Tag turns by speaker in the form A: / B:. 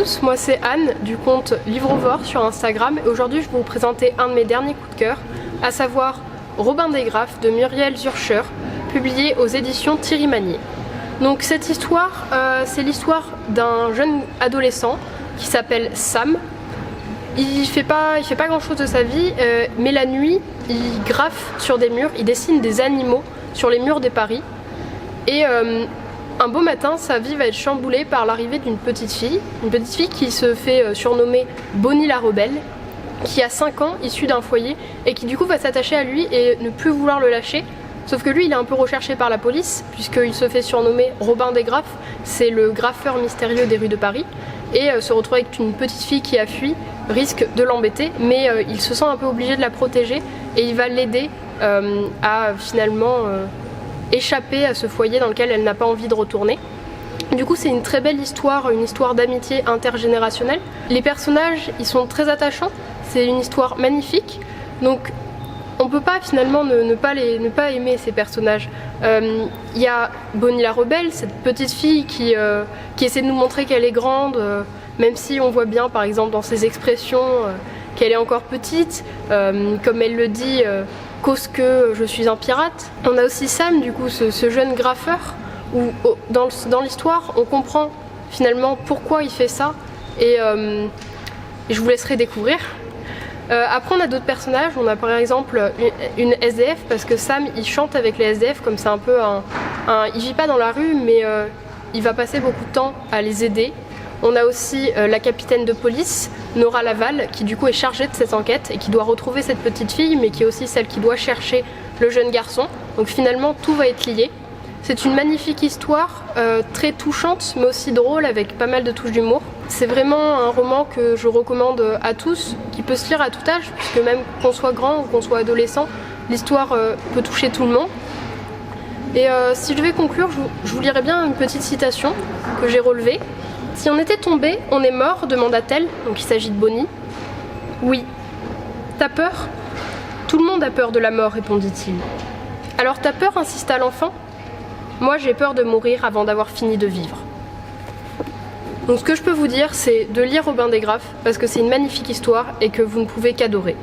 A: tous, moi c'est Anne du compte Livrovore sur Instagram et aujourd'hui je vais vous présenter un de mes derniers coups de cœur, à savoir Robin des Graphes de Muriel Zürcher, publié aux éditions Thierry Magnier. Donc cette histoire, c'est l'histoire d'un jeune adolescent qui s'appelle Sam. Il fait pas grand chose de sa vie, mais la nuit il graffe sur des murs, il dessine des animaux sur les murs des Paris. Et un beau matin, sa vie va être chamboulée par l'arrivée d'une petite fille qui se fait surnommer Bonnie la rebelle, qui a 5 ans, issue d'un foyer, et qui du coup va s'attacher à lui et ne plus vouloir le lâcher. Sauf que lui, il est un peu recherché par la police, puisqu'il se fait surnommer Robin des Graphes, c'est le graffeur mystérieux des rues de Paris, et se retrouver avec une petite fille qui a fui risque de l'embêter, mais il se sent un peu obligé de la protéger, et il va l'aider à finalement échapper à ce foyer dans lequel elle n'a pas envie de retourner. Du coup, c'est une très belle histoire, une histoire d'amitié intergénérationnelle. Les personnages, ils sont très attachants, c'est une histoire magnifique, donc on peut pas finalement ne pas aimer ces personnages. Il y a Bonnie la rebelle, cette petite fille qui essaie de nous montrer qu'elle est grande, même si on voit bien par exemple dans ses expressions qu'elle est encore petite, comme elle le dit, cause que je suis un pirate. On a aussi Sam, du coup, ce jeune graffeur, où dans l'histoire on comprend finalement pourquoi il fait ça, et je vous laisserai découvrir. Après on a d'autres personnages, on a par exemple une SDF, parce que Sam il chante avec les SDF, comme c'est un peu il vit pas dans la rue, mais il va passer beaucoup de temps à les aider. On a aussi la capitaine de police, Nora Laval, qui du coup est chargée de cette enquête et qui doit retrouver cette petite fille, mais qui est aussi celle qui doit chercher le jeune garçon. Donc finalement tout va être lié. C'est une magnifique histoire, très touchante mais aussi drôle, avec pas mal de touches d'humour. C'est vraiment un roman que je recommande à tous, qui peut se lire à tout âge, puisque même qu'on soit grand ou qu'on soit adolescent, l'histoire peut toucher tout le monde. Et si je devais conclure, je vous lirai bien une petite citation que j'ai relevée. « Si on était tombé, on est mort ?» demanda-t-elle, donc il s'agit de Bonnie. « Oui. T'as peur ? » ?»« Tout le monde a peur de la mort, répondit-il. »« Alors t'as peur ?» insista l'enfant. « Moi j'ai peur de mourir avant d'avoir fini de vivre. » Donc ce que je peux vous dire, c'est de lire Robin des Graphes, parce que c'est une magnifique histoire et que vous ne pouvez qu'adorer.